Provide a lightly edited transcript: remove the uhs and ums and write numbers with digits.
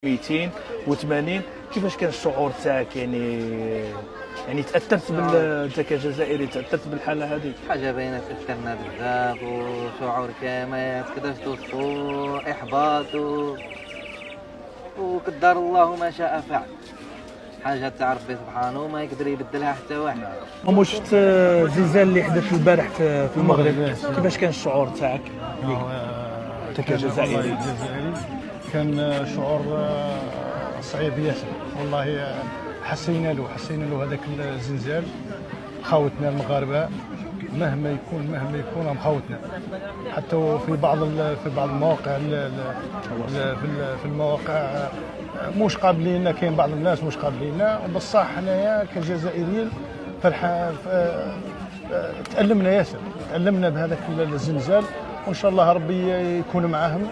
280. كيفاش كان الشعور تاعك يعني تاثرت انت كجزائري تاثرت بالحاله هذه؟ حاجة باينة تأثرنا بزاف وشعور ما تقدرش توصفو، إحباط وقدر الله ما شاء فعل. حاجة تاع ربي سبحانه ما يقدر يبدلها حتى واحد. ماما شفت الزلزال اللي حدث البارح في المغرب، كيفاش كان الشعور تاعك انت كجزائري؟ كان شعور صعيب ياسر والله. حسينا له هذاك الزلزال. خاوتنا المغاربه مهما يكون مخاوتنا. حتى في بعض المواقع في المواقع مش قابلين، كاين بعض الناس مش قابلين، بصح حنايا كجزائريين تألمنا ياسر، تألمنا بهذاك الزلزال، وان شاء الله ربي يكون معاهم